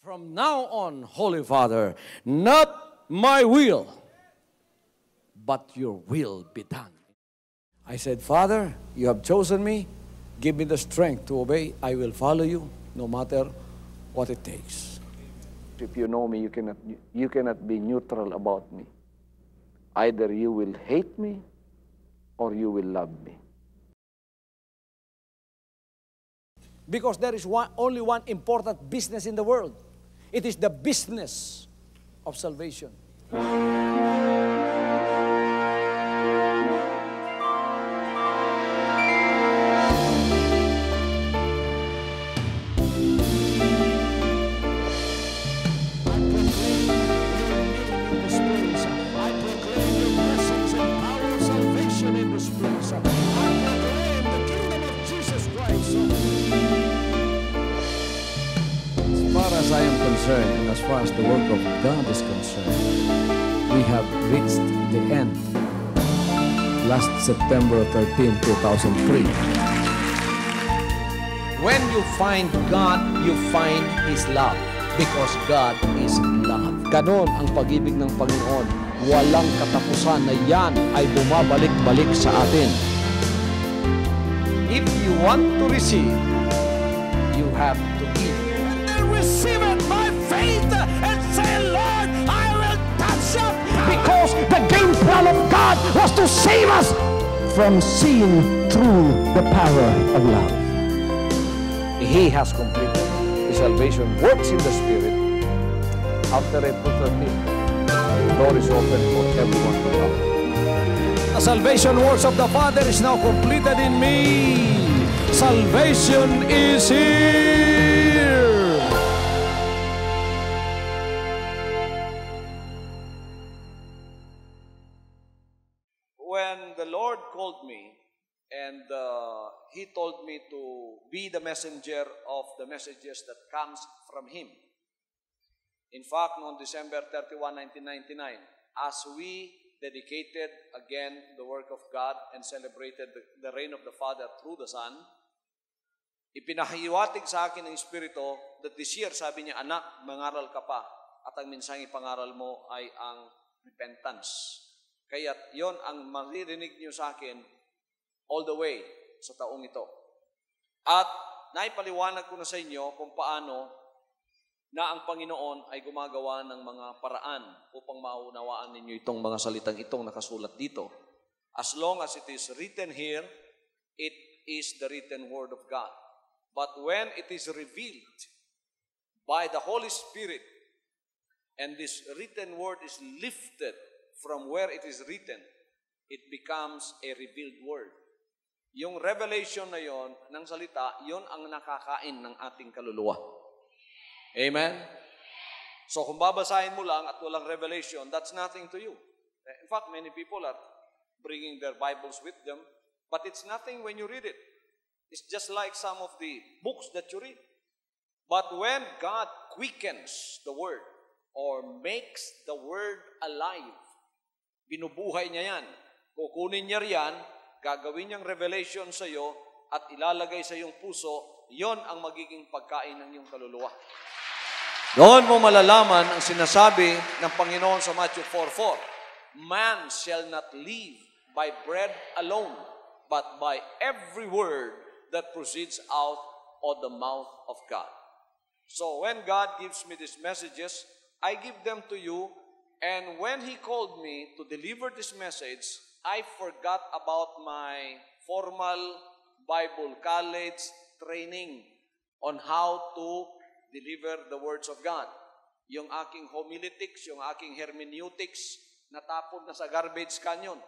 From now on, Holy Father, not my will, but your will be done. I said, Father, you have chosen me. Give me the strength to obey. I will follow you no matter what it takes. If you know me, you cannot be neutral about me. Either you will hate me or you will love me. Because there is only one important business in the world. It is the business of salvation. As I am concerned, and as far as the work of God is concerned, we have reached the end. Last September 13, 2003. When you find God, you find His love. Because God is love. Ganon ang pag-ibig ng Panginoon. Walang katapusan na yan ay bumabalik-balik sa atin. If you want to receive, you have to give. Receive it by faith and say, Lord, I will touch up. Because the game plan of God was to save us from seeing through the power of love. He has completed His salvation works in the Spirit. After April 13th, the door is open for everyone to come. The salvation works of the Father is now completed in me. Salvation is here. When the Lord called me and He told me to be the messenger of the messages that comes from Him. In fact, on December 31, 1999, as we dedicated again the work of God and celebrated the reign of the Father through the Son, ipinahiwatig sa akin ng Espiritu that this year, sabi niya, anak, mangaral ka pa at ang mensaheng ipangaral mo ay ang repentance. Kaya yon ang maririnig niyo sa akin all the way sa taong ito. At naipaliwanag ko na sa inyo kung paano na ang Panginoon ay gumagawa ng mga paraan upang maunawaan ninyo itong mga salitang itong nakasulat dito. As long as it is written here, it is the written word of God. But when it is revealed by the Holy Spirit and this written word is lifted from where it is written, it becomes a revealed word. Yung revelation na yon ng salita, yon ang nakakain ng ating kaluluwa. Amen? So kung babasahin mo lang at walang revelation, that's nothing to you. In fact, many people are bringing their Bibles with them, but it's nothing when you read it. It's just like some of the books that you read. But when God quickens the word or makes the word alive, binubuhay niya yan. Kukunin niya riyan, gagawin niyang revelation sa iyo at ilalagay sa iyong puso, yon ang magiging pagkain ng iyong kaluluwa. Doon mo malalaman ang sinasabi ng Panginoon sa Matthew 4:4. Man shall not live by bread alone, but by every word that proceeds out of the mouth of God. So when God gives me these messages, I give them to you. And when He called me to deliver this message, I forgot about my formal Bible college training on how to deliver the words of God. Yung aking homiletics, yung aking hermeneutics, natapon na sa garbage canyon.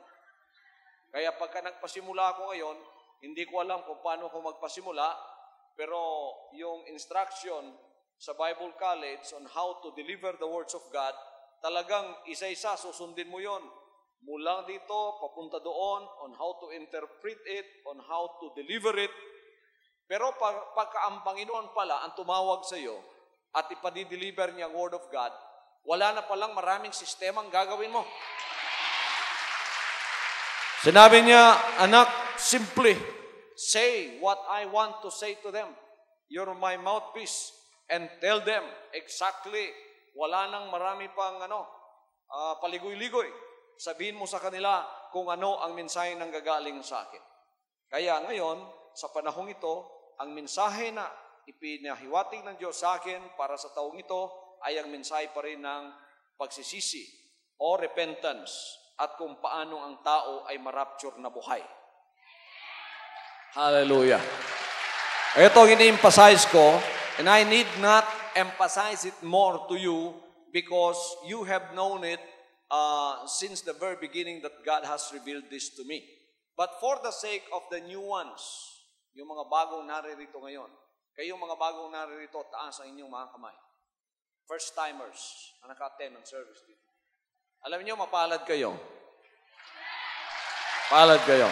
Kaya pagka nagpasimula ako ngayon, hindi ko alam kung paano ako magpasimula, pero yung instruction sa Bible college on how to deliver the words of God, talagang isa-isa susundin mo yon. Mula dito, papunta doon, on how to interpret it, on how to deliver it. Pero pagka ang Panginoon pala ang tumawag sa iyo at ipadideliver niya ang Word of God, wala na palang maraming sistemang gagawin mo. Sinabi niya, anak, simply say what I want to say to them. You're my mouthpiece. and tell them exactly, wala nang marami pang paligoy-ligoy. Sabihin mo sa kanila kung ano ang mensahe nang gagaling sa akin. Kaya ngayon, sa panahong ito, ang mensahe na ipinahiwatig ng Diyos sa akin para sa taong ito ay ang mensahe pa rin ng pagsisisi o repentance at kung paano ang tao ay marapture na buhay. Hallelujah. Ito ang ini-emphasize ko, and I need not emphasize it more to you because you have known it since the very beginning that God has revealed this to me. But for the sake of the new ones, yung mga bagong naririto ngayon, kayong mga bagong naririto, taas ang inyong mga kamay. First-timers na naka-attend ng service dito. Alam niyo, mapalad kayo. Palad kayo.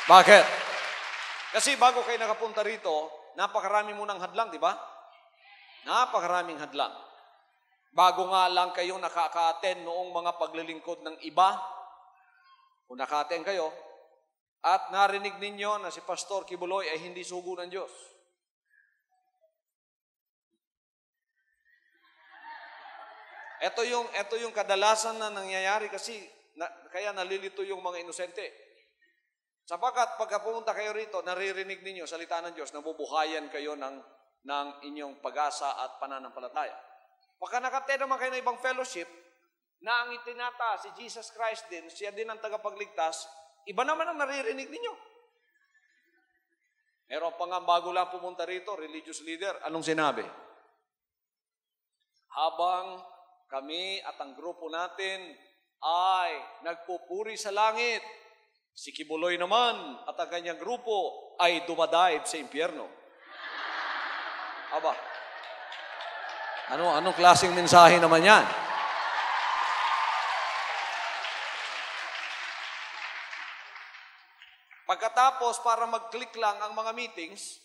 Bakit? Kasi bago kayo nakapunta rito, napakarami munang hadlang, di ba? Napakaraming hadlang. Bago nga lang kayo nakaka-attend noong mga paglilingkod ng iba, kung naka-attend kayo, at narinig ninyo na si Pastor Kibuloy ay hindi sugo ng Diyos. Ito yung kadalasan na nangyayari kasi kaya nalilito yung mga inosente. Sapagkat pagka pumunta kayo rito, naririnig ninyo salita ng Diyos, nabubuhayan kayo ng inyong pag-asa at pananampalataya. Pagka nakatay naman kayo ng ibang fellowship, na ang itinata si Jesus Christ din, siya din ang tagapagligtas, iba naman ang naririnig ninyo. Meron pa nga bago lang pumunta rito, religious leader, anong sinabi? Habang kami at ang grupo natin ay nagpupuri sa langit, si Kibuloy naman at ang kanyang grupo ay dumadive sa impyerno. Aba, anong klaseng mensahe naman yan? Pagkatapos, para mag-click lang ang mga meetings,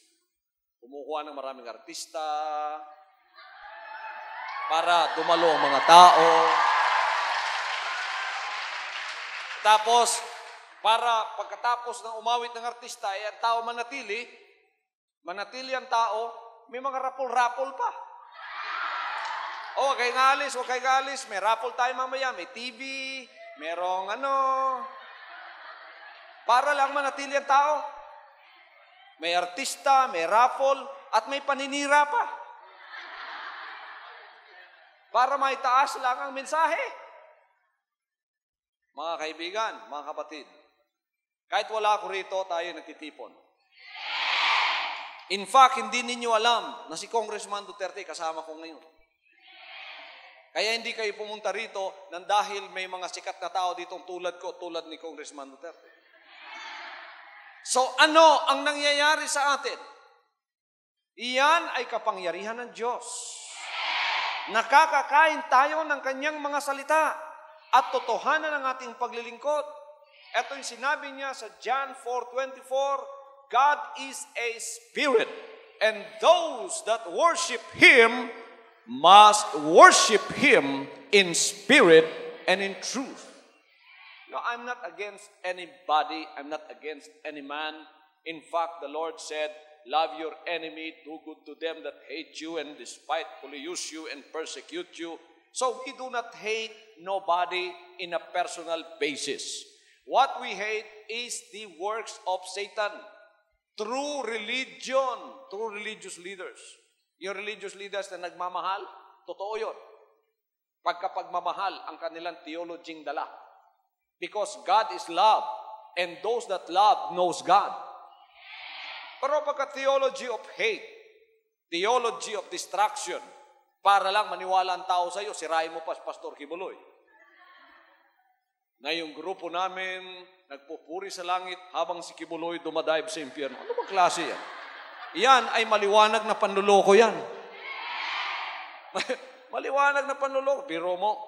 kumukuha ng maraming artista, para dumalo ang mga tao. Tapos, para pagkatapos ng umawit ng artista, ay ang tao manatili ang tao, may mga rapol-rapol pa. Huwag kayong alis, may rapol tayo mamaya, may TV, merong para lang manatili ang tao. May artista, may rapol, at may paninira pa. Para maitaas lang ang mensahe. Mga kaibigan, mga kapatid, kahit wala ako rito, tayo nagtitipon. In fact, hindi ninyo alam na si Congressman Duterte kasama ko ngayon. Kaya hindi kayo pumunta rito nang dahil may mga sikat na tao ditong tulad ko, tulad ni Congressman Duterte. So ano ang nangyayari sa atin? Iyan ay kapangyarihan ng Diyos. Nakakakain tayo ng kanyang mga salita at totohanan ng ating paglilingkod. Ito yung sinabi niya sa John 4:24, God is a spirit, and those that worship Him must worship Him in spirit and in truth. No, I'm not against anybody. I'm not against any man. In fact, the Lord said, love your enemy, do good to them that hate you and despitefully use you and persecute you. So we do not hate nobody in a personal basis. What we hate is the works of Satan through religion, through religious leaders. Yung religious leaders na nagmamahal, totoo yun. Pagkapagmamahal ang kanilang theology dala. Because God is love, and those that love knows God. Pero pagka theology of hate, theology of destruction, para lang maniwala ang tao sa iyo, sirain mo pa si Pastor Kibuloy. Na yung grupo namin, nagpupuri sa langit habang si Kibuloy dumadive sa impyerno. Ano bang klase yan? Yan ay maliwanag na panluloko yan. Maliwanag na panluloko. Biro mo.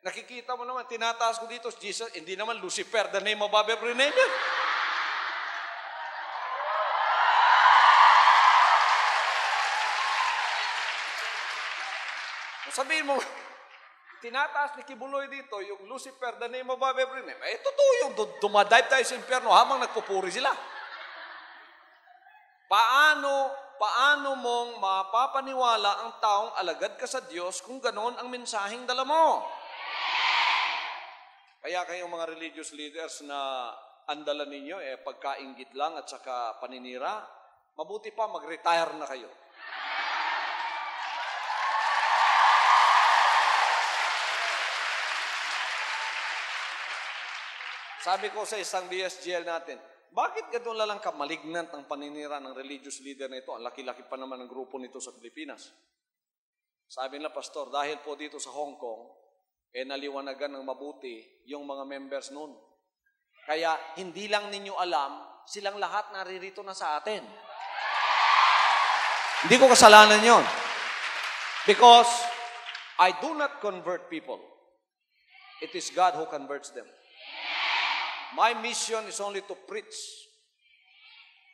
Nakikita mo naman, tinataas ko dito, Jesus, hindi naman Lucifer, the name above every name yan. Sabihin mo, tinataas ni Kibuloy dito, yung Lucifer, the name above every name. Totoo yung dumadive tayo sa impyerno habang nagpupuri sila. Paano paano mong mapapaniwala ang taong alagad ka sa Diyos kung ganoon ang mensaheng dala mo? Kaya kayong mga religious leaders na ang dala ninyo, pagkainggit lang at saka paninira, mabuti pa mag-retire na kayo. Sabi ko sa isang DSGL natin, bakit gano'n lang kamalignant ang paninira ng religious leader na ito? Ang laki-laki pa naman ang grupo nito sa Pilipinas. Sabi nila, Pastor, dahil po dito sa Hong Kong, naliwanagan ng mabuti yung mga members noon. Kaya hindi lang ninyo alam, silang lahat naririto na sa atin. Hindi ko kasalanan yon. Because I do not convert people. It is God who converts them. My mission is only to preach.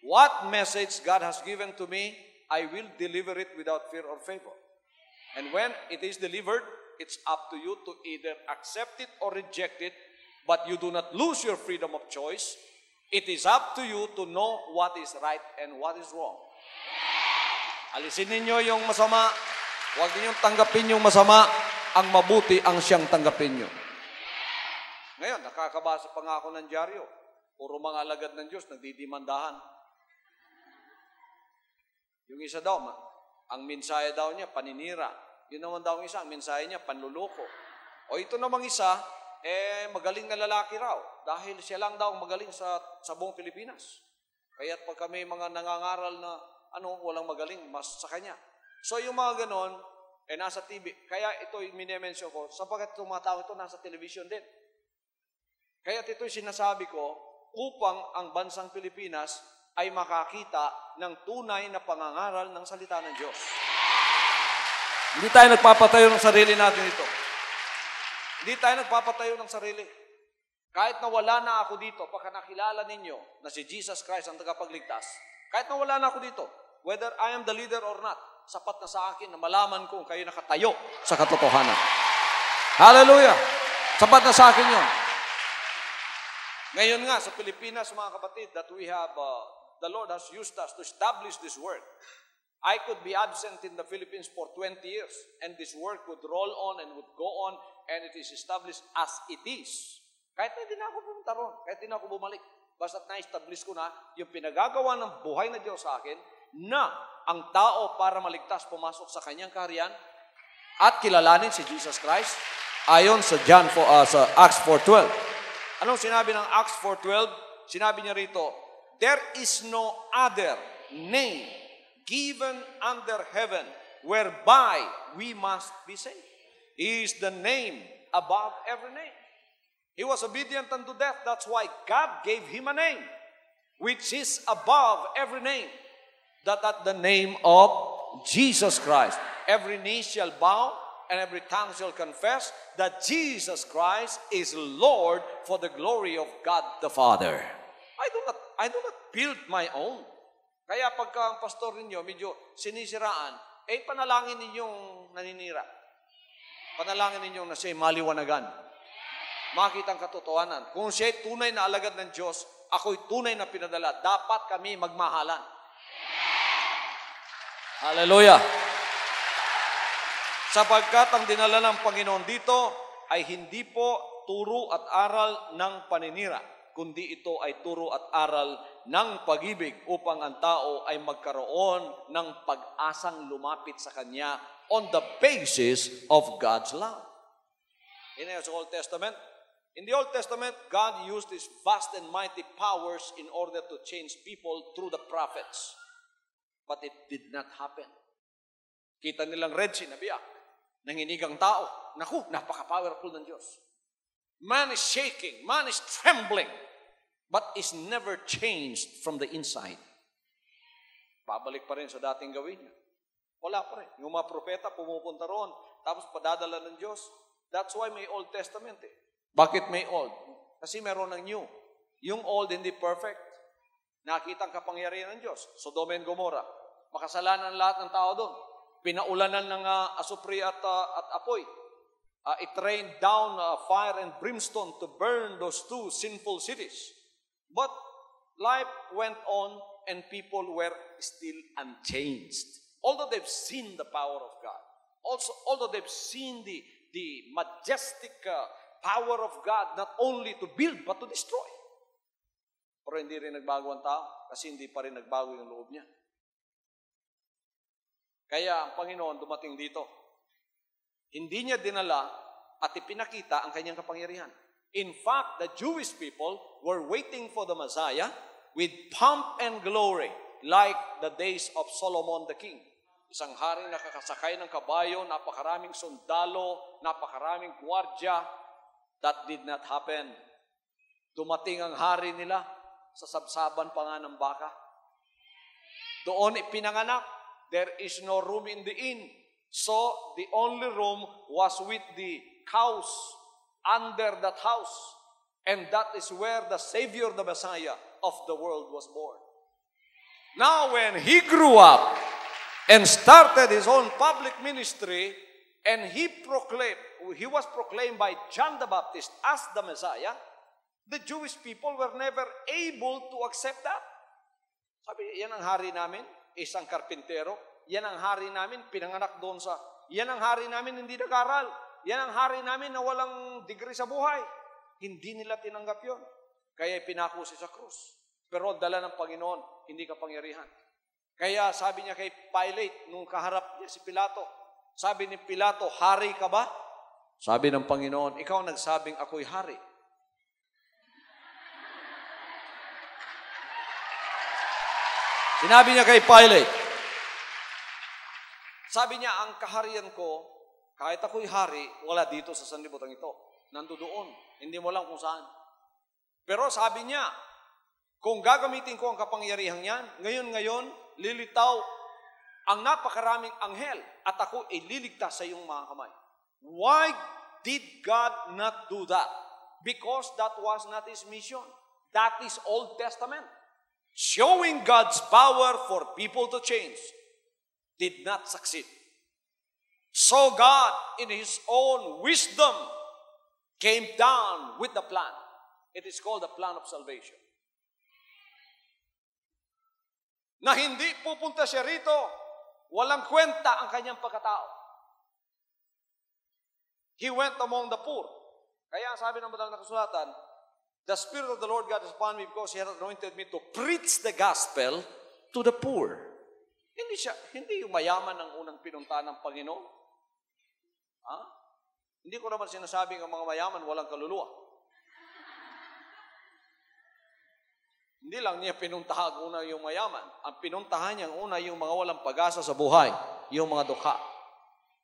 What message God has given to me, I will deliver it without fear or favor. And when it is delivered, it's up to you to either accept it or reject it, but you do not lose your freedom of choice. It is up to you to know what is right and what is wrong. Alisin ninyo yung masama. Huwag ninyong tanggapin yung masama. Ang mabuti ang siyang tanggapin nyo. Ngayon, nakakabasa pa nga ako ng dyaryo. Puro mga alagad ng Diyos, nagdidimandahan. Yung isa daw, ang mensahe daw niya, paninira. Yun naman daw ang isa, ang mensahe niya, panluloko. O ito namang isa, magaling na lalaki raw. Dahil siya lang daw magaling sa buong Pilipinas. Kaya't pag kami mga nangangaral na, walang magaling, mas sa kanya. So yung mga ganon, nasa TV. Kaya ito yung minimension ko, sapagkat itong mga tao ito nasa television din. Kaya ito'y sinasabi ko upang ang bansang Pilipinas ay makakita ng tunay na pangangaral ng salita ng Diyos. Hindi tayo nagpapatayo ng sarili natin ito. Hindi tayo nagpapatayo ng sarili. Kahit na wala na ako dito, pagka nakilala ninyo na si Jesus Christ ang tagapagligtas, kahit na wala na ako dito, whether I am the leader or not, sapat na sa akin na malaman ko kung kayo nakatayo sa katotohanan. Hallelujah! Sapat na sa akin yun. Ngayon nga, sa Pilipinas, mga kapatid, that we have, the Lord has used us to establish this work. I could be absent in the Philippines for 20 years, and this work would roll on and would go on, and it is established as it is. Kahit na hindi na ako pumunta ron, kahit hindi na ako bumalik, basta't na-establish ko na yung pinagagawa ng buhay na Diyos sa akin, na ang tao para maligtas pumasok sa kanyang kaharian at kilalanin si Jesus Christ, ayon sa sa Acts 4:12. Anong sinabi ng Acts 4:12? Sinabi niya rito, there is no other name given under heaven whereby we must be saved. He is the name above every name. He was obedient unto death. That's why God gave him a name, which is above every name. That at the name of Jesus Christ, every knee shall bow, and every tongue shall confess that Jesus Christ is Lord for the glory of God the Father. I do not build my own. Kaya pagka ang pastor ninyo medyo sinisiraan, panalangin ninyong naninira. Panalangin ninyong na siya'y maliwanagan. Makita ang katotohanan. Kung siya'y tunay na alagad ng Diyos, ako'y tunay na pinadala. Dapat kami magmahalan. Hallelujah! Sapagkat ang dinala ng Panginoon dito ay hindi po turo at aral ng paninira, kundi ito ay turo at aral ng pag-ibig upang ang tao ay magkaroon ng pag-asang lumapit sa Kanya on the basis of God's love. In the Old Testament, God used His vast and mighty powers in order to change people through the prophets. But it did not happen. Kita nilang Red Sea, nabiyak. Nanginigang tao. Naku, napaka-powerful ng Diyos. Man is shaking, man is trembling, but is never changed from the inside. Babalik pa rin sa dating gawin niya. Wala pa rin. Yung mga propeta pumupunta roon, tapos padadala ng Diyos. That's why may Old Testament eh. Bakit may Old? Kasi meron ng New. Yung Old hindi perfect. Nakita ang kapangyarihan ng Diyos. Sodoma and Gomorrah. Makasalanan lahat ng tao doon. Pinaulanan ng asupri at apoy. It rained down fire and brimstone to burn those two sinful cities. But life went on and people were still unchanged. Although they've seen the power of God. Although they've seen the majestic power of God, not only to build, but to destroy. Pero hindi rin nagbago ang tao kasi hindi pa rin nagbago yung loob niya. Kaya ang Panginoon dumating dito. Hindi niya dinala at ipinakita ang kanyang kapangyarihan. In fact, the Jewish people were waiting for the Messiah with pomp and glory like the days of Solomon the king. Isang hari nakakasakay ng kabayo, napakaraming sundalo, napakaraming gwardya. That did not happen. Dumating ang hari nila sa sabsaban pa nga ng baka. Doon ipinanganak. There is no room in the inn. So, the only room was with the cows under that house. And that is where the Savior, the Messiah of the world was born. Now, when he grew up and started his own public ministry, and he was proclaimed by John the Baptist as the Messiah, the Jewish people were never able to accept that. Sabi, yan ang hari namin, isang karpintero. Yan ang hari namin, pinanganak doon sa... Yan ang hari namin, hindi nag-aral. Yan ang hari namin na walang degree sa buhay. Hindi nila tinanggap yon. Kaya pinako siya sa krus. Pero dala ng Panginoon, hindi kapangyarihan. Kaya sabi niya kay Pilate, nung kaharap niya si Pilato, sabi ni Pilato, hari ka ba? Sabi ng Panginoon, ikaw nagsabing ako'y hari. Sinabi niya kay Pilate, sabi niya, ang kaharian ko, kahit ako'y hari, wala dito sa sanlibutan ito. Nandoon. Hindi mo lang kung saan. Pero sabi niya, kung gagamitin ko ang kapangyarihan yan, ngayon, lilitaw ang napakaraming anghel at ako ay liligtas sa iyong mga kamay. Why did God not do that? Because that was not His mission. That is Old Testament. Showing God's power for people to change did not succeed. So God, in His own wisdom, came down with the plan. It is called the plan of salvation. Na hindi pupunta siya rito, walang kwenta ang kanyang pagkatao. He went among the poor. Kaya sabi ng Banal na Kasulatan, the Spirit of the Lord God is upon me because He has anointed me to preach the gospel to the poor. Hindi yung mayaman ang unang pinuntahan ng Panginoon. Ha? Hindi ko naman sinasabing ang mga mayaman walang kaluluwa. Hindi lang niya pinuntahan una yung mayaman. Ang pinuntahan niya una yung mga walang pag-asa sa buhay, yung mga dukha.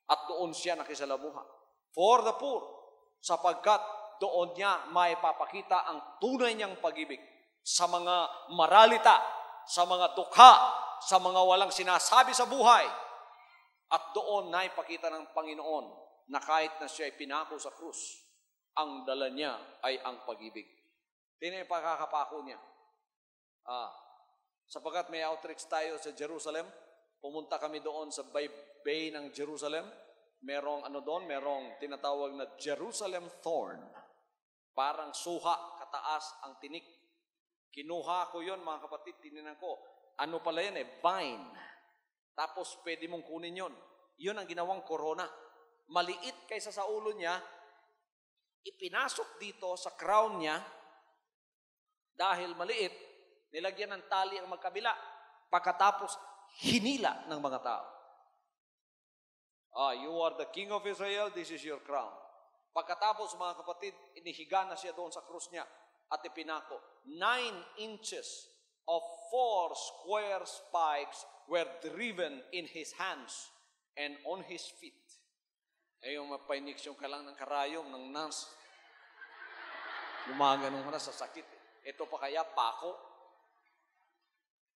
At doon siya nakisalamuha. For the poor, sapagkat doon niya maipapakita ang tunay niyang pag-ibig sa mga maralita, sa mga dukha, sa mga walang sinasabi sa buhay. At doon na ipakita ng Panginoon na kahit na siya ay pinako sa krus, ang dala niya ay ang pag-ibig. Tingnan yung pagkakapako niya. Sapagkat may outreach tayo sa Jerusalem, pumunta kami doon sa bay ng Jerusalem. Merong merong tinatawag na Jerusalem thorn. Parang suha, kataas ang tinik. Kinuha ko yon mga kapatid, tininan ko. Ano pala yan vine. Tapos pwede mong kunin yon. Yun ang ginawang corona. Maliit kaysa sa ulo niya, ipinasok dito sa crown niya, dahil maliit, nilagyan ng tali ang magkabila. Pagkatapos, hinila ng mga tao. You are the King of Israel, this is your crown. Pagkatapos, mga kapatid, inihiga na siya doon sa krus niya at ipinako. 9 inches of 4 square spikes were driven in his hands and on his feet. Yung mapainiksyong ka lang ng karayom, ng nurse. Gumaganong ka na sa sakit. Ito pa kaya, pako.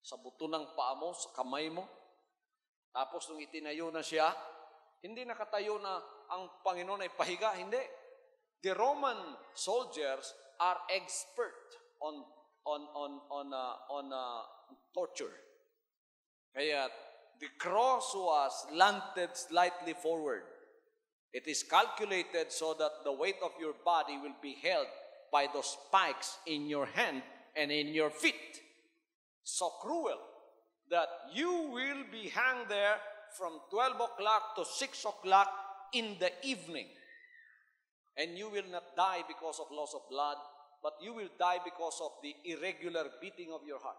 Sa buto ng paa mo, sa kamay mo. Tapos nung itinayo na siya, hindi nakatayo na ang Panginoon ay pahiga. Hindi. The Roman soldiers are expert on torture. Kaya the cross was slanted slightly forward. It is calculated so that the weight of your body will be held by those spikes in your hand and in your feet. so cruel that you will be hanged there from 12 o'clock to 6 o'clock in the evening. And you will not die because of loss of blood, but you will die because of the irregular beating of your heart.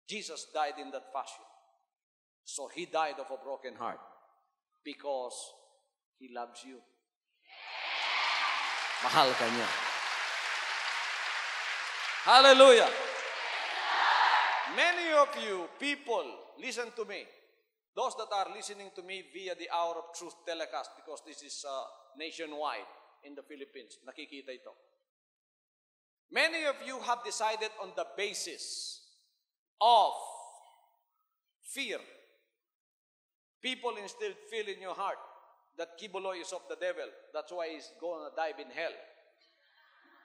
Jesus died in that fashion. So He died of a broken heart because He loves you. Mahal ka niya. Hallelujah! Many of you people, listen to me. Those that are listening to me via the Hour of Truth telecast, because this is nationwide in the Philippines, nakikita ito. Many of you have decided on the basis of fear. People instilled fear in your heart that Kibuloy is of the devil. That's why he's gonna dive in hell.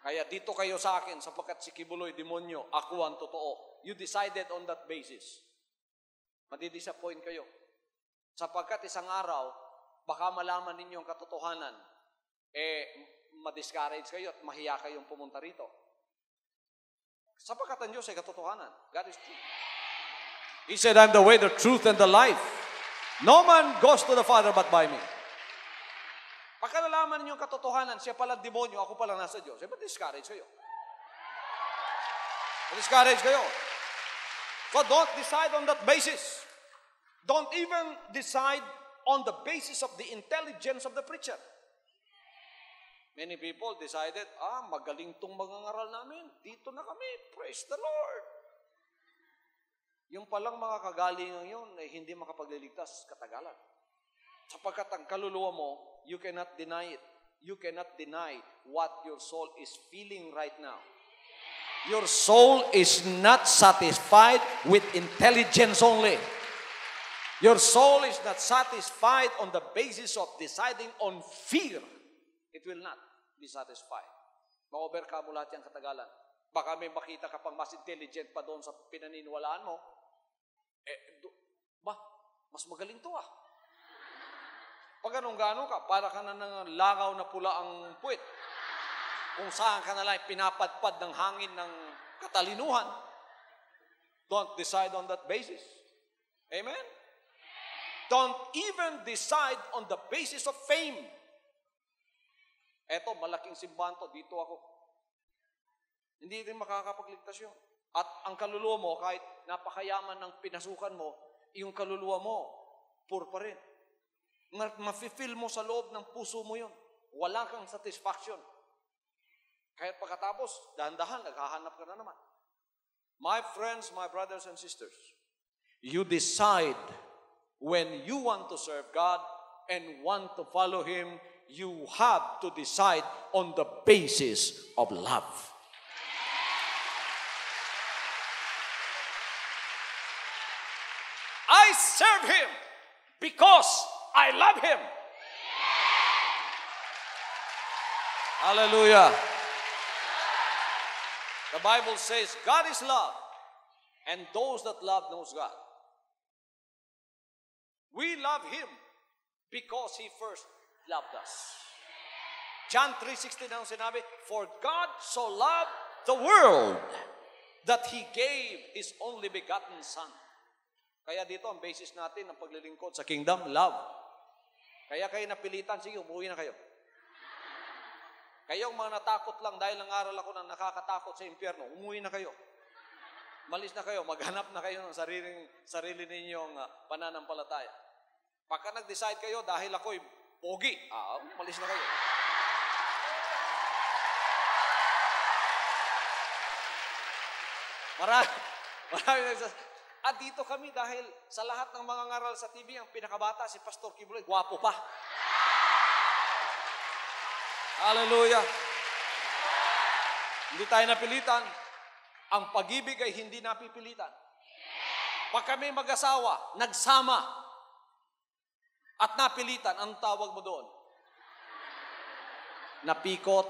Kaya dito kayo sa akin sapagkat si Kibuloy demonyo, ako ang totoo. You decided on that basis. Madidisappoint kayo. Sapagkat isang araw, baka malaman ninyo ang katotohanan, ma-discourage kayo at mahiya kayong pumunta rito. Sapagkat ang Diyos ay katotohanan. God is truth. He said, I'm the way, the truth, and the life. No man goes to the Father but by me. Pagka nalaman ninyo ang katotohanan, siya pala demonyo, ako pala nasa Diyos, ma-discourage kayo. Ma-discourage kayo. So don't decide on that basis. Don't even decide on the basis of the intelligence of the preacher. Many people decided, magaling tong mangangaral namin. Dito na kami. Praise the Lord. Yung palang mga kagalingan yun ay hindi makapagliligtas katagalan. Sapagkat ang kaluluwa mo, you cannot deny it. You cannot deny what your soul is feeling right now. Your soul is not satisfied with intelligence only. Your soul is not satisfied on the basis of deciding on fear. It will not be satisfied. Ma-overcome mo lahat yung katagalan. Baka may makita ka pang mas intelligent pa doon sa pinaniniwalaan mo. Mas magaling to ah. Pag ganun-gano ka, para ka na ng langaw na pula ang puwit. Kung saan ka na lang pinapadpad ng hangin ng katalinuhan. Don't decide on that basis. Amen? Don't even decide on the basis of fame. Eto, malaking simbahan to, dito ako. Hindi din makakapagligtas yun. At ang kaluluwa mo, kahit napakayaman ng pinasukan mo, yung kaluluwa mo, poor pa rin. Mafe-feel mo sa loob ng puso mo yun. Wala kang satisfaction. Kahit pagkatapos, dahan-dahan, naghahanap ka na naman. My friends, my brothers and sisters, you decide when you want to serve God and want to follow Him, you have to decide on the basis of love. I serve Him because I love Him. Hallelujah. The Bible says God is love, and those that love knows God. We love Him because He first loved us. John 3:16 ang sinabi, for God so loved the world that He gave His only begotten Son. Kaya dito ang basis natin ng paglilingkod sa kingdom, love. Kaya kayo napilitan, sige, umuwi na kayo. Kayong mga natakot lang dahil nangaral ako ng nakakatakot sa impyerno, umuwi na kayo. Malis na kayo, maghanap na kayo ng sarili ninyong pananampalataya. Pagka nag-decide kayo dahil ako'y pogi, malis na kayo. Marami nagsasabi, dito kami dahil sa lahat ng mga ngaral sa TV, ang pinakabata, si Pastor Kibuloy, gwapo pa. Hallelujah. Hindi tayo napilitan. Ang pag-ibig ay hindi napipilitan. Pag kami mag-asawa, nagsama, at napilitan, anong tawag mo doon? Napikot.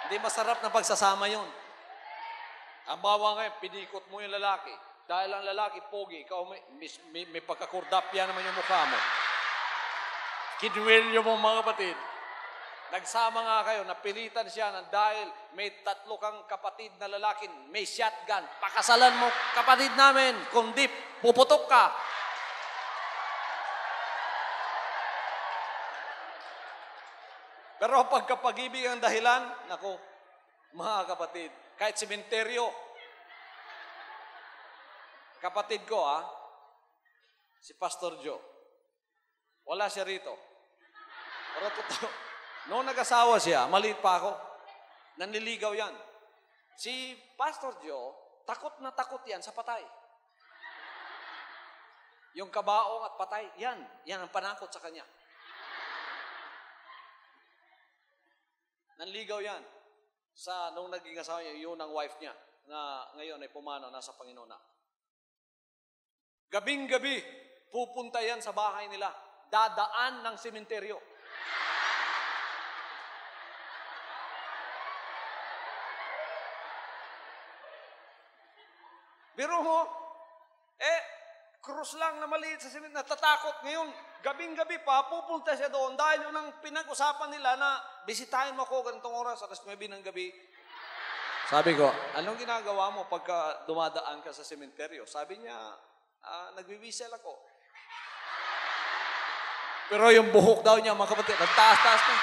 Hindi masarap na pagsasama yun. Ang bawa ngayon, pinikot mo yung lalaki. Dahil ang lalaki, pogi, ikaw may pagkakurdapya naman yung mukha mo. Kidwilyo mo mga kapatid. Nagsama nga kayo, napilitan siya na dahil may 3 kang kapatid na lalaki, may shotgun. Pakasalan mo kapatid namin, kundi puputok ka. Pero pagkapag-ibig ang dahilan, naku, mga kapatid, kahit sementeryo, kapatid ko si Pastor Joe, wala siya rito. Pero totoo, noong nag-asawa siya, maliit pa ako, nanliligaw yan. Si Pastor Joe, takot na takot yan sa patay. Yung kabaong at patay, yan ang panakot sa kanya. Nanligaw yan sa nung naging asawa niya, yun ang wife niya, na ngayon ay pumanaw, nasa Panginoon na. Gabing-gabi, pupunta yan sa bahay nila, dadaan ng sementeryo. Biro mo, krus lang na maliit sa sementeryo, natatakot ngayon, gabing-gabi pa, pupunta siya doon dahil yun ang pinag-usapan nila na bisitahin mo ako ganitong oras, alas 9 ng gabi. Sabi ko, anong ginagawa mo pagka dumadaan ka sa sementeryo? Sabi niya, nagwiwisel ako. Pero yung buhok daw niya, mga kapatid, nagtaas-taas na.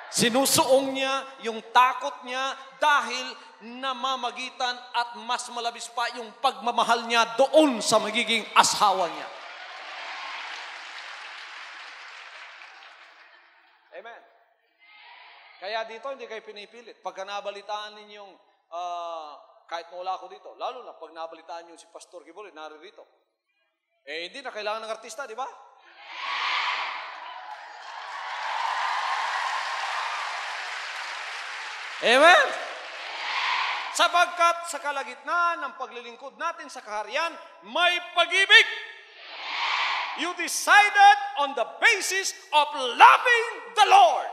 Sinusuong niya yung takot niya dahil namamagitan at mas malabis pa yung pagmamahal niya doon sa magiging asawa niya. Amen. Kaya dito hindi kayo pinipilit. Pagka nabalitaan ninyong kahit wala ako dito, lalo na pag nabalitaan niyo si Pastor Kibuloy, naririto. Hindi na kailangan ng artista, di ba? Amen? Sapagkat sa kalagitnaan ng paglilingkod natin sa kaharian, may pag-ibig. You decided on the basis of loving the Lord.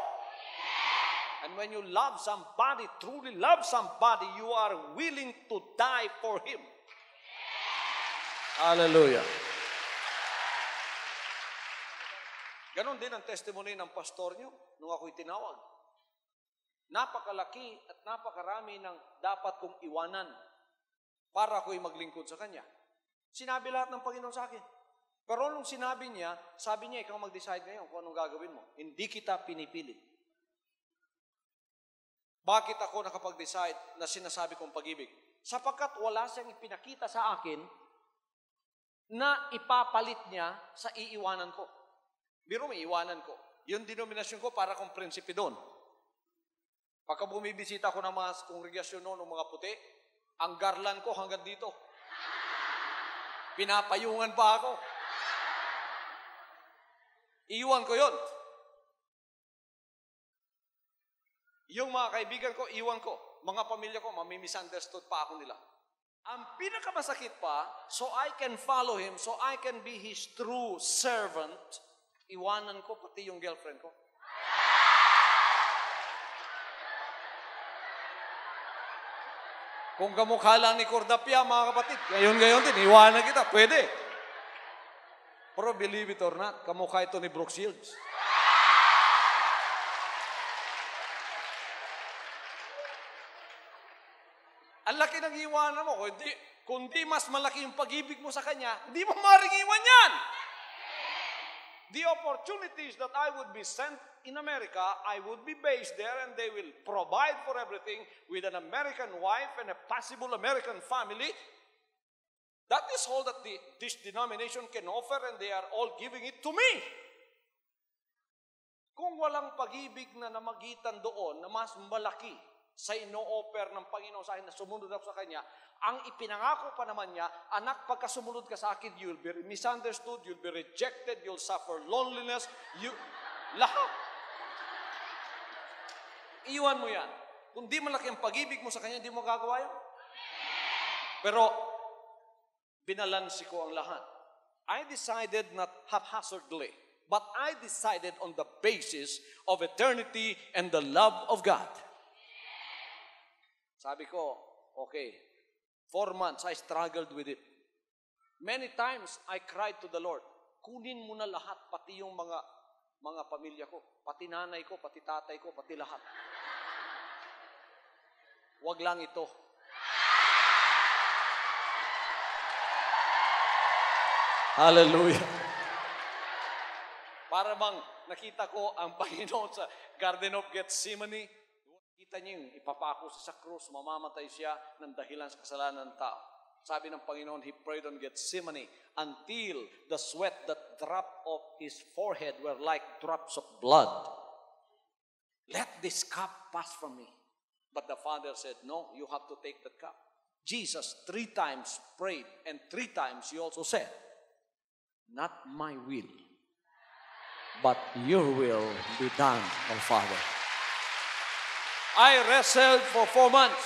And when you love somebody, truly love somebody, you are willing to die for him. Hallelujah. Ganon din ang testimony ng pastor nyo nung ako'y tinawag. Napakalaki at napakarami ng dapat kong iwanan para ako'y maglingkod sa Kanya. Sinabi lahat ng Panginoon sa akin. Pero nung sinabi niya, sabi niya, ikaw mag-decide ngayon kung anong gagawin mo. Hindi kita pinipilit. Bakit ako nakapag-decide na sinasabi kong pag-ibig? Sapagkat wala siyang ipinakita sa akin na ipapalit niya sa iiwanan ko. Biro may iwanan ko. Yung denominasyon ko para kong prinsipe doon. Pagka bumibisita ko ng mga kongregasyon noon, ng mga puti, ang garland ko hanggang dito. Pinapayungan pa ako. Iwan ko yon. Yung mga kaibigan ko, iwan ko. Mga pamilya ko, mamimisunderstood pa ako nila. Ang pinakamasakit pa, so I can follow him, so I can be his true servant, iwanan ko pati yung girlfriend ko. Kung kamukha lang ni Cordapia, mga kapatid, gayon din, iwanan kita, pwede. Pero believe it or not, kamukha ito ni Brooke Shields. Ang laki ng iwanan mo. Kung di mas malaki yung pag-ibig mo sa Kanya, hindi mo maaaring iwan yan. The opportunities that I would be sent in America, I would be based there and they will provide for everything with an American wife and a possible American family. That is all that this denomination can offer and they are all giving it to me. Kung walang pag-ibig na namagitan doon na mas malaki sa ino-offer ng Panginoon sa akin na sumunod ako sa Kanya, ang ipinangako pa naman niya, anak, pagka sumunod ka sa akin, you'll be misunderstood, you'll be rejected, you'll suffer loneliness, lahat. Iwan mo yan. Kung di malaki ang pag-ibig mo sa Kanya, di mo gagawa yan. Pero, binalansi ko ang lahat. I decided not haphazardly, but I decided on the basis of eternity and the love of God. Sabi ko, okay, 4 months I struggled with it. Many times I cried to the Lord, kunin mo na lahat, pati yung mga pamilya ko, pati nanay ko, pati tatay ko, pati lahat. Wag lang ito. Hallelujah. Para bang nakita ko ang Panginoon sa Garden of Gethsemane, kita niyo yung ipapako sa krus, mamamatay siya ng dahilan sa kasalanan ng tao. Sabi ng Panginoon, He prayed on Gethsemane until the sweat that dropped off His forehead were like drops of blood. Let this cup pass from me. But the Father said, no, you have to take the cup. Jesus 3 times prayed, and 3 times He also said, not my will, but your will be done, O Father. I wrestled for 4 months.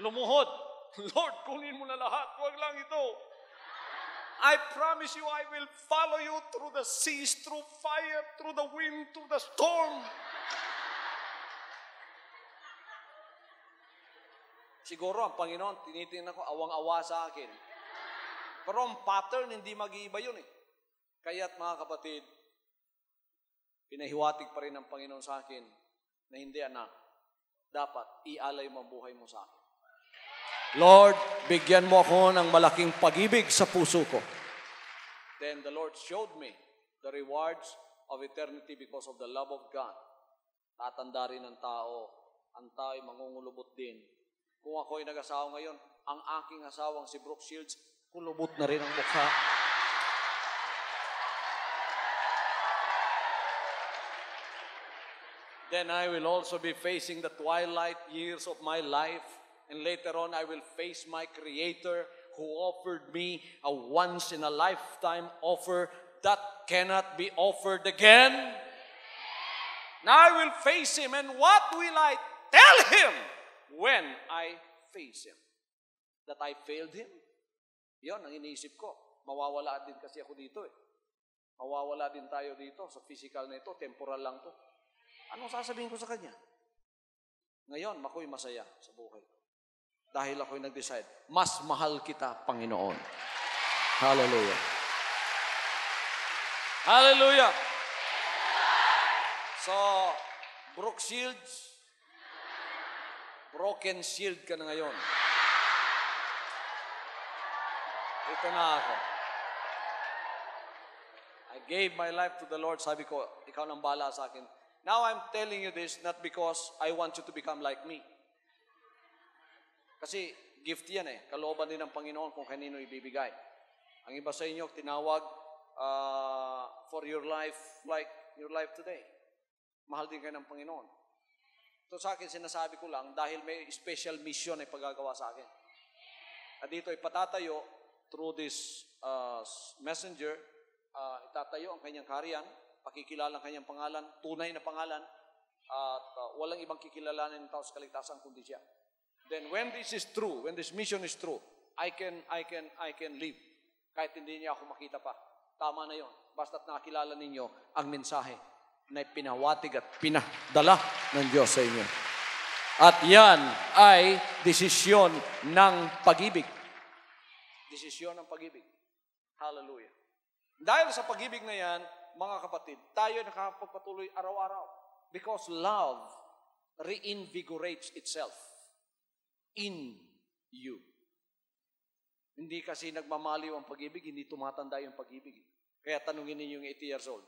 Lumuhod. Lord, kunin mo na lahat. Huwag lang ito. I promise you, I will follow you through the seas, through fire, through the wind, through the storm. Siguro ang Panginoon, tinitingnan ko, awang-awa sa akin. Pero ang pattern, hindi mag-iiba yun eh. Kaya't mga kapatid, pinahiwatig pa rin ng Panginoon sa akin na hindi, anak, dapat ialay mo ang buhay mo sa akin. Lord, bigyan mo ako ng malaking pag-ibig sa puso ko. Then the Lord showed me the rewards of eternity because of the love of God. Tatanda rin ang tao, ang tao'y mangungulubot din. Kung ako'y nag-asawa ngayon, ang aking asawang si Brooke Shields, kulubot na rin ang mukha. Then I will also be facing the twilight years of my life. And later on, I will face my Creator who offered me a once-in-a-lifetime offer that cannot be offered again. Now I will face Him, and what will I tell Him when I face Him? That I failed Him? Yon ang iniisip ko. Mawawala din kasi ako dito eh. Mawawala din tayo dito sa physical na ito. Temporal lang to. Anong sasabihin ko sa Kanya? Ngayon, ako'y masaya sa buhay ko. Dahil ako'y nag-decide, mas mahal kita, Panginoon. Hallelujah. Hallelujah. So, Brooke Shields, broken shield ka na ngayon. Ito na ako. I gave my life to the Lord. Sabi ko, ikaw nang bahala sa akin. Now I'm telling you this not because I want you to become like me. Kasi gift yan eh. Kalooban din ng Panginoon kung kanino ibibigay. Ang iba sa inyo, tinawag for your life like your life today. Mahal din kayo ng Panginoon. So sa akin, sinasabi ko lang dahil may special mission ay paggagawa sa akin. At dito ipatatayo through this messenger, itatayo ang kanyang kaharian, pakikilala ang kanyang pangalan, tunay na pangalan, at walang ibang kikilalanin ng tao sa kaligtasan kundi siya. Then when this is true, when this mission is true, I can live. Kahit hindi niya ako makita pa. Tama na yon. Basta't nakilala ninyo ang mensahe na pinawatig at pinadala ng Diyos sa inyo. At yan ay desisyon ng pag-ibig. Desisyon ng pag-ibig. Hallelujah. Dahil sa pag-ibig na yan, mga kapatid, tayo nakapagpatuloy araw-araw. Because love reinvigorates itself in you. Hindi kasi nagmamaliw ang pag-ibig, hindi tumatanda yung pag-ibig. Kaya tanungin ninyo yung 80 years old.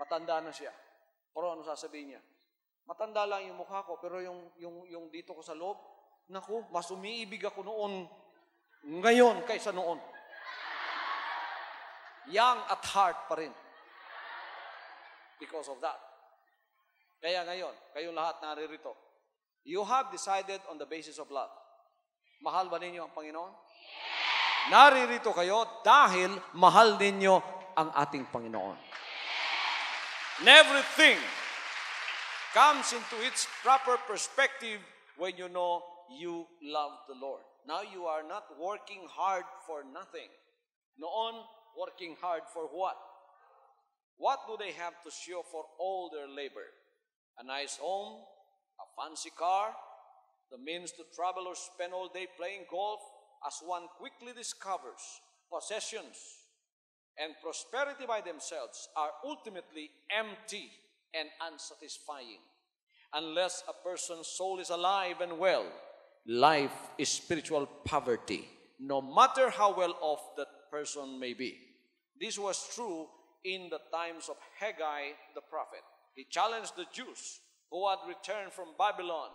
Matanda na siya. Pero ano sasabihin niya? Matanda lang yung mukha ko, pero yung dito ko sa loob, naku, mas umiibig ako noon ngayon kaysa noon. Young at heart pa rin. Because of that. Kaya ngayon, kayong lahat naririto, you have decided on the basis of love. Mahal ba ninyo ang Panginoon? Yes. Naririto kayo dahil mahal ninyo ang ating Panginoon. And everything comes into its proper perspective when you know you love the Lord. Now you are not working hard for nothing. Noon, working hard for what? What do they have to show for all their labor? A nice home, a fancy car, the means to travel or spend all day playing golf, as one quickly discovers possessions, and prosperity by themselves are ultimately empty and unsatisfying. Unless a person's soul is alive and well, life is spiritual poverty, no matter how well off that person may be. This was true in the times of Haggai the prophet. He challenged the Jews who had returned from Babylon.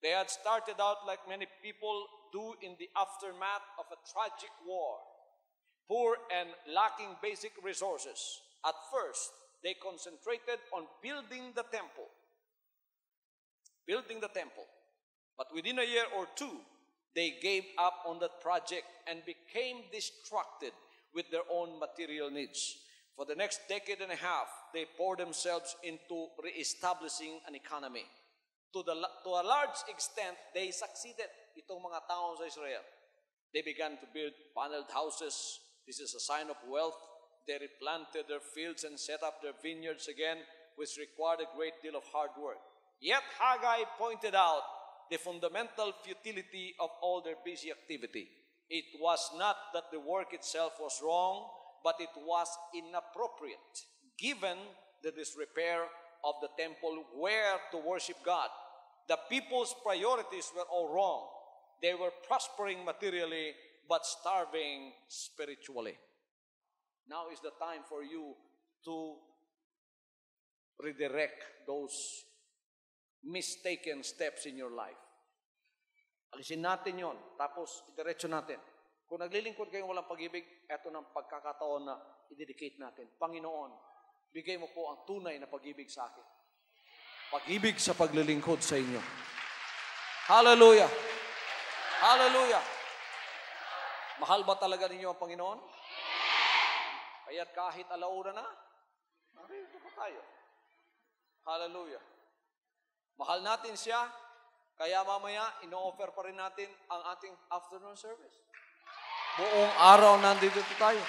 They had started out like many people do in the aftermath of a tragic war, poor and lacking basic resources. At first, they concentrated on building the temple. But within a year or two, they gave up on that project and became distracted with their own material needs. For the next decade and a half, they poured themselves into reestablishing an economy. To a large extent, they succeeded. Itong mga tao sa Israel. They began to build paneled houses. This is a sign of wealth. They replanted their fields and set up their vineyards again, which required a great deal of hard work. Yet Haggai pointed out the fundamental futility of all their busy activity. It was not that the work itself was wrong, but it was inappropriate, given the disrepair of the temple where to worship God. The people's priorities were all wrong. They were prospering materially, but starving spiritually. Now is the time for you to redirect those mistaken steps in your life. Alisin natin yon, tapos idiretso natin. Kung naglilingkod kayong walang pag-ibig, eto ng pagkakataon na i-dedicate natin. Panginoon, bigay mo po ang tunay na pag-ibig sa akin. Pag-ibig sa paglilingkod sa inyo. Hallelujah! Hallelujah! Mahal ba talaga ninyo ang Panginoon? Kaya't kahit alauna na, narito pa tayo. Hallelujah! Mahal natin siya, kaya mamaya, ino-offer pa rin natin ang ating afternoon service. Buong araw nandito tayo.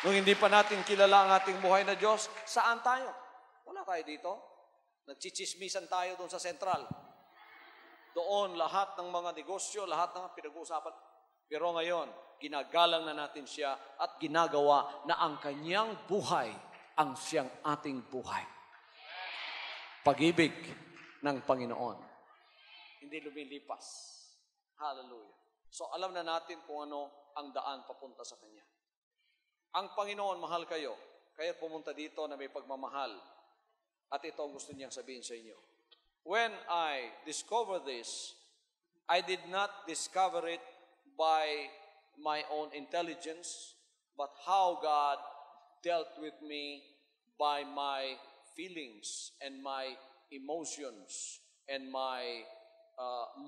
Nung hindi pa natin kilala ang ating buhay na Diyos, saan tayo? Wala tayo dito. Nagchichismisan tayo doon sa sentral. Doon, lahat ng mga negosyo, lahat ng pinag-uusapan. Pero ngayon, ginagalang na natin siya at ginagawa na ang kanyang buhay ang siyang ating buhay. Pag-ibig ng Panginoon. Hindi lumilipas. Hallelujah. So alam na natin kung ano ang daan papunta sa Kanya. Ang Panginoon, mahal kayo. Kaya pumunta dito na may pagmamahal. At ito ang gusto niyang sabihin sa inyo. When I discovered this, I did not discover it by my own intelligence, but how God dealt with me by my feelings and my emotions, and my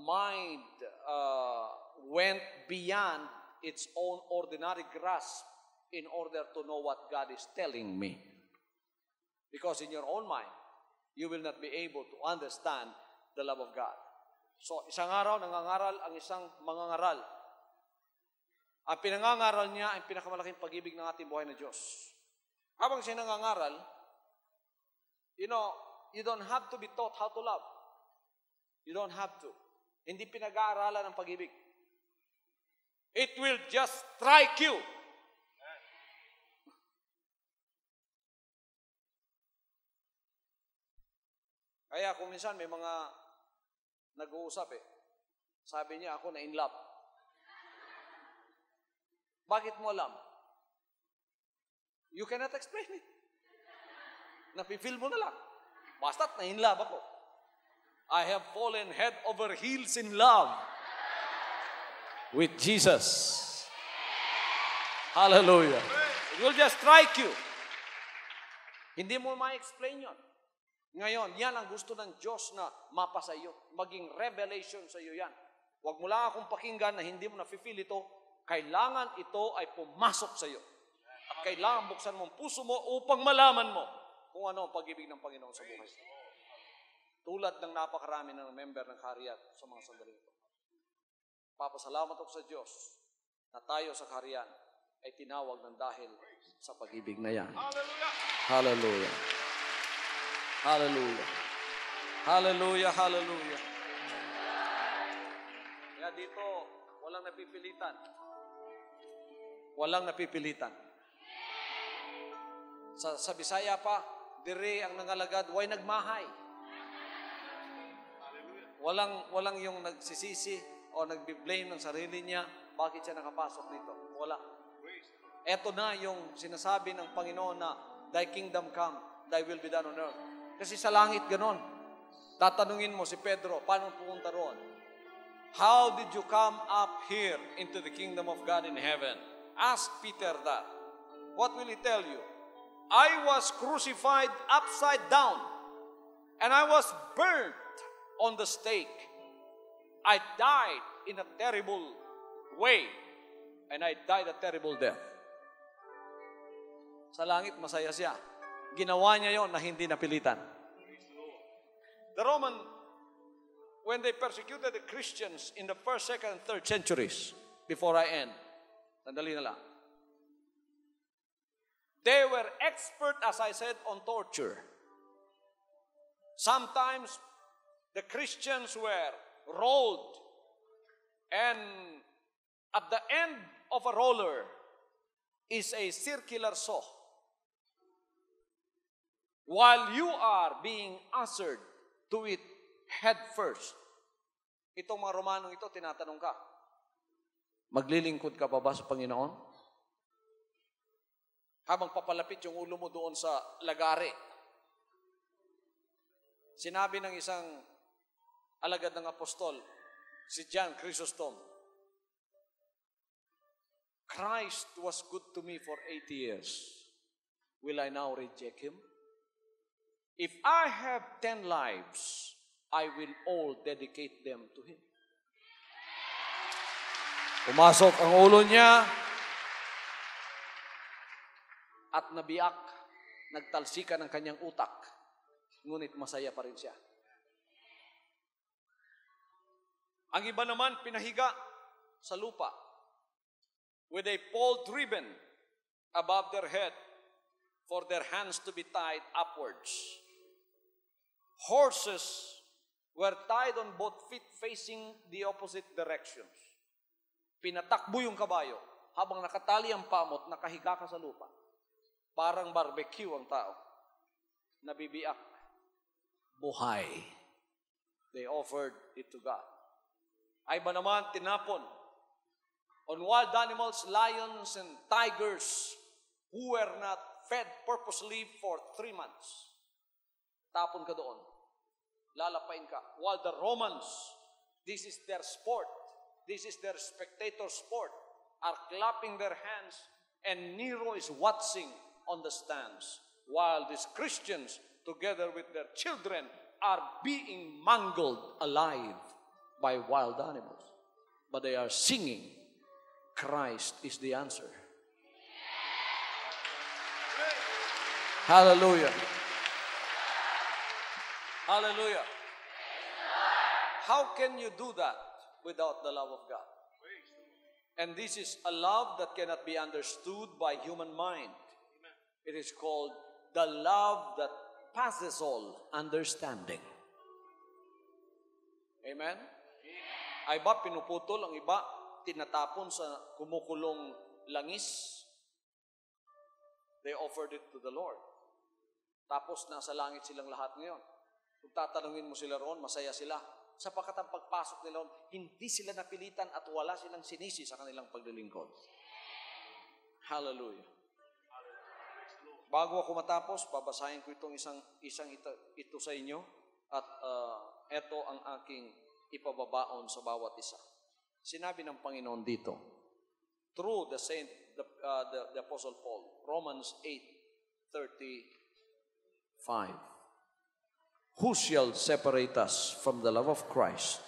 mind went beyond its own ordinary grasp in order to know what God is telling me. Because in your own mind, you will not be able to understand the love of God. So, isang araw, nangangaral ang isang mangangaral. Ang pinangangaral niya ay pinakamalaking pag-ibig ng ating buhay na Diyos. Habang siya nangangaral, you don't have to be taught how to love. You don't have to. Hindi pinag-aaralan ng pag-ibig. It will just strike you. Kaya kung minsan may mga nag-uusap sabi niya, ako na in love. Bakit mo alam? You cannot explain it. Napifeel mo na lang. Basta't na in love ako. I have fallen head over heels in love with Jesus. Hallelujah. It will just strike you. Hindi mo ma-explain yun. Ngayon, yan ang gusto ng Diyos na mapa sa iyo. Maging revelation sa iyo yan. Huwag mo lang akong pakinggan na hindi mo na-feel ito. Kailangan ito ay pumasok sa iyo. At kailangan buksan mo ang puso mo upang malaman mo kung ano ang pag-ibig ng Panginoon sa buhay. Tulad ng napakarami ng member ng Kaharian sa mga sandali ito. Papasalamat ako sa Diyos na tayo sa Kaharian ay tinawag ng dahil sa pag-ibig na yan. Hallelujah! Hallelujah! Hallelujah! Hallelujah! Hallelujah! Kaya dito, walang napipilitan. Walang napipilitan. Sa Bisaya pa, dire ang nangalagad, way nagmahay. Walang yung nagsisisi o nagbi-blame ng sarili niya, bakit siya nakapasok dito. Wala. Ito na yung sinasabi ng Panginoon na, Thy kingdom come, Thy will be done on earth. Kasi sa langit ganon. Tatanungin mo si Pedro, paano pumunta roon? How did you come up here into the kingdom of God in heaven? Ask Peter that. What will he tell you? I was crucified upside down, and I was burnt on the stake. I died in a terrible way, and I died a terrible death. Sa langit, masaya siya. Ginawa niya yon na hindi napilitan. The Roman, when they persecuted the Christians in the 1st, 2nd, and 3rd centuries, before I end, sandali na lang. They were expert, as I said, on torture. Sometimes, the Christians were rolled, and at the end of a roller is a circular saw. While you are being answered to it head first. Itong mga Romanong ito, tinatanong ka, maglilingkod ka pa ba sa Panginoon? Habang papalapit yung ulo mo doon sa lagari. Sinabi ng isang alagad ng apostol, si John Chrysostom, Christ was good to me for 80 years. Will I now reject Him? If I have 10 lives, I will all dedicate them to Him. Pumasok ang ulo niya at nabiyak, nagtalsika ng kanyang utak, ngunit masaya pa rin siya. Ang iba naman pinahiga sa lupa with a pole ribbon above their head for their hands to be tied upwards. Horses were tied on both feet facing the opposite directions. Pinatakbo yung kabayo habang nakatali ang pamot, nakahiga ka sa lupa. Parang barbecue ang tao. Nabibiak. Buhay. They offered it to God. Ay ba naman tinapon on wild animals, lions and tigers who were not fed purposely for 3 months. Tapon ka doon. Lalapain ka. While the Romans, this is their sport, this is their spectator sport, are clapping their hands, and Nero is watching on the stands, while these Christians, together with their children, are being mangled alive by wild animals. But they are singing, Christ is the answer. Hallelujah. Hallelujah. How can you do that without the love of God? And this is a love that cannot be understood by human mind. It is called the love that passes all understanding. Amen? Ay ba pinuputol, ang iba tinatapon sa kumukulong langis? They offered it to the Lord. Tapos nasa langit silang lahat ngayon. Kung tatanungin mo sila roon, masaya sila. Sapagkat ang pagpasok nila roon, hindi sila napilitan at wala silang sinisi sa kanilang paglilingkod. Hallelujah. Bago ako matapos, babasahin ko itong isang ito sa inyo at ito ang aking ipababaon sa bawat isa. Sinabi ng Panginoon dito, through the Apostle Paul, Romans 8:35. Who shall separate us from the love of Christ?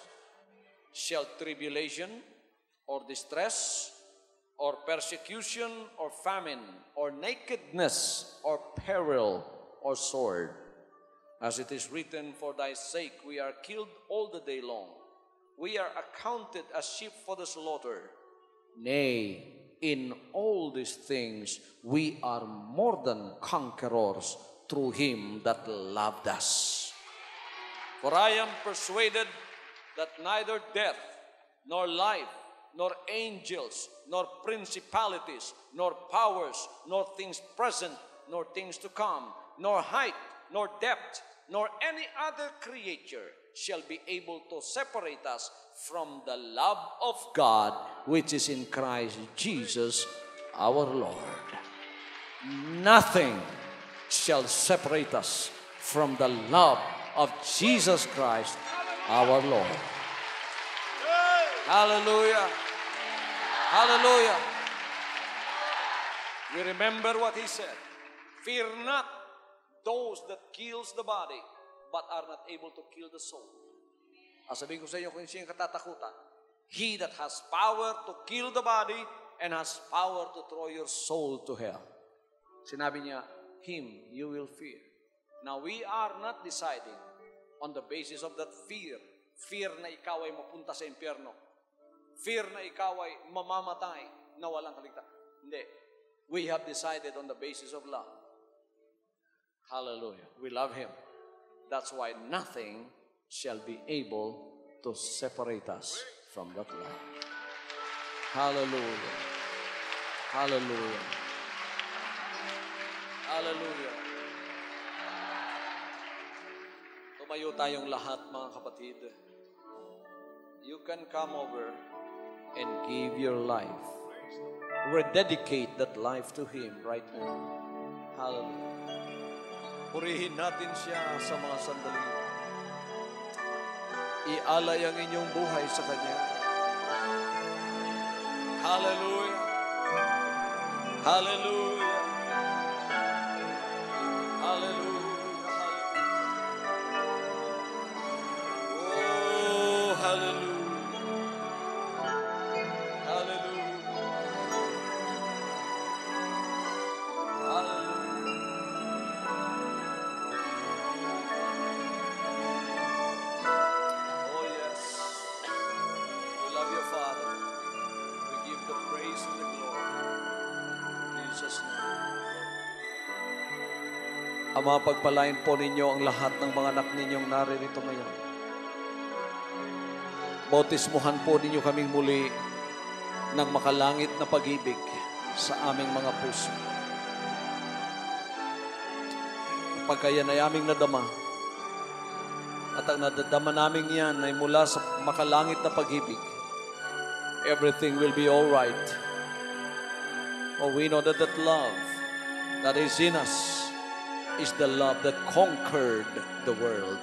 Shall tribulation or distress or persecution or famine or nakedness or peril or sword? As it is written, for thy sake we are killed all the day long. We are accounted as sheep for the slaughter. Nay, in all these things we are more than conquerors through him that loved us. For I am persuaded that neither death, nor life, nor angels, nor principalities, nor powers, nor things present, nor things to come, nor height, nor depth, nor any other creature shall be able to separate us from the love of God which is in Christ Jesus our Lord. Nothing shall separate us from the love of Jesus Christ our Lord. Hallelujah. Hallelujah. We remember what he said. Fear not those that kills the body, but are not able to kill the soul. Sabihin ko sa inyo kung sino yung katatakutan. He that has power to kill the body and has power to throw your soul to hell. Sinabi niya, him you will fear. Now, we are not deciding on the basis of that fear. Fear na ikaw ay mapunta sa impyerno. Fear na ikaw ay mamamatay na walang kaligtasan. Hindi. We have decided on the basis of love. Hallelujah. We love Him. That's why nothing shall be able to separate us from that love. Hallelujah. Hallelujah. Hallelujah. Tumayo tayong lahat, mga kapatid. You can come over and give your life. Rededicate that life to Him right now. Hallelujah. Purihin natin siya sa mga sandali. Ialay ang inyong buhay sa Kanya. Hallelujah. Hallelujah. Hallelujah. Oh, hallelujah. Hallelujah. Hallelujah. Oh, yes. We love you, Father. We give the praise and the glory. In Jesus' name. Ama, pagpalain po ninyo ang lahat ng mga anak ninyong naririto ngayon. Bautismuhan po ninyo kaming muli ng makalangit na pag-ibig sa aming mga puso. Pagkayan ay aming nadama at ang nadadama namin yan ay mula sa makalangit na pag-ibig. Everything will be all right. For we know that that love that is in us is the love that conquered the world.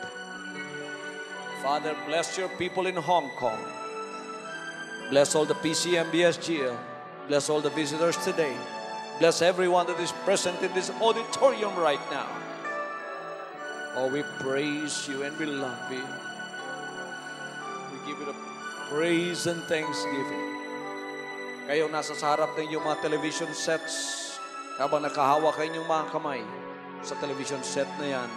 Father, bless your people in Hong Kong. Bless all the PCMBSGL. Bless all the visitors today. Bless everyone that is present in this auditorium right now. Oh, we praise you and we love you. We give you the praise and thanksgiving. Kayo nasa sa harap ng inyong mga television sets, habang nakahawak kayo inyong mga kamay sa television set na yan,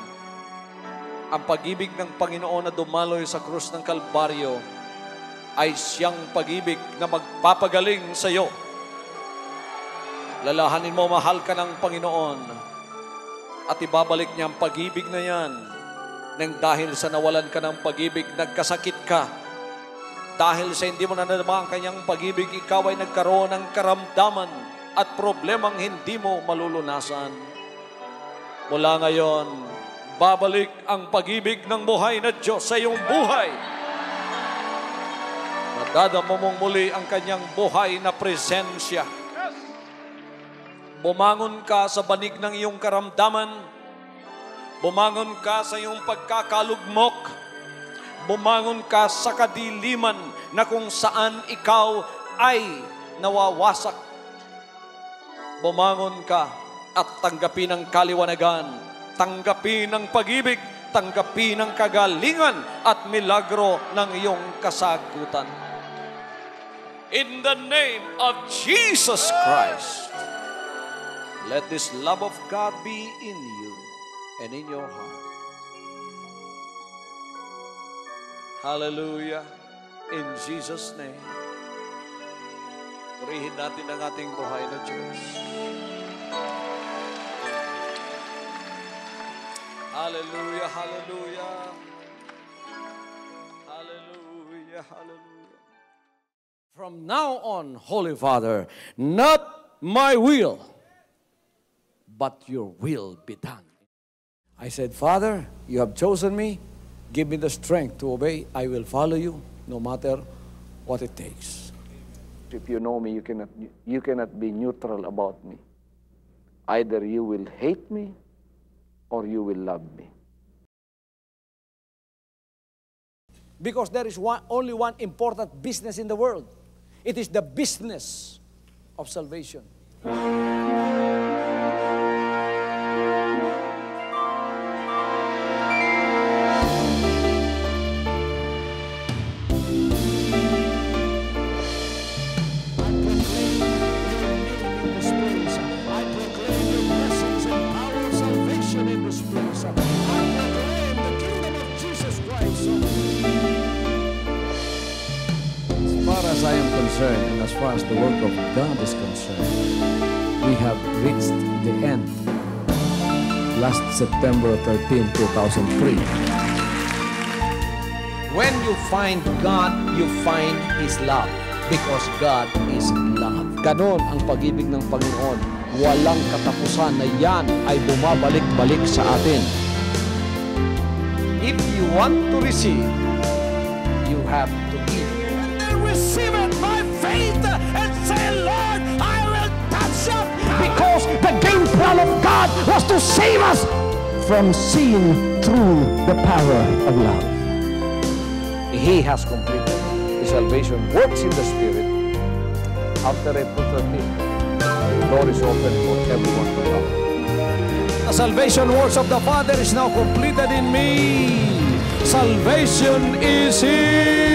ang pag-ibig ng Panginoon na dumaloy sa krus ng Kalbaryo ay siyang pag-ibig na magpapagaling sa iyo. Lalahanin mo, mahal ka ng Panginoon at ibabalik niya ang pag-ibig na yan nang dahil sa nawalan ka ng pag-ibig, nagkasakit ka. Dahil sa hindi mo nanadama ang kanyang pag-ibig, ikaw ay nagkaroon ng karamdaman at problemang hindi mo malulunasan. Mula ngayon, babalik ang pag-ibig ng buhay na Diyos sa iyong buhay. Nadadama mong muli ang kanyang buhay na presensya. Bumangon ka sa banig ng iyong karamdaman. Bumangon ka sa iyong pagkakalugmok. Bumangon ka sa kadiliman na kung saan ikaw ay nawawasak. Bumangon ka at tanggapin ang kaliwanagan. Tanggapin ang pag-ibig, tanggapin ang kagalingan at milagro ng iyong kasagutan. In the name of Jesus Christ, let this love of God be in you and in your heart. Hallelujah. In Jesus' name. Purihin natin ang ating buhay na Diyos. Hallelujah, hallelujah. Hallelujah, hallelujah. From now on, Holy Father, not my will, but your will be done. I said, Father, you have chosen me. Give me the strength to obey. I will follow you no matter what it takes. If you know me, you cannot be neutral about me. Either you will hate me or you will love me. Because there is only one important business in the world. It is the business of salvation. As I am concerned, and as far as the work of God is concerned, we have reached the end. Last September 13, 2003. When you find God, you find His love. Because God is love. Ganon ang pag-ibig ng Panginoon. Walang katapusan na yan ay bumabalik-balik sa atin. If you want to receive, you have to give. Receive it by faith and say, Lord, I will touch up. Because the game plan of God was to save us from sin through the power of love. He has completed His salvation, works in the Spirit. After April 13, the door is open for everyone to come. The salvation works of the Father is now completed in me. Salvation is here.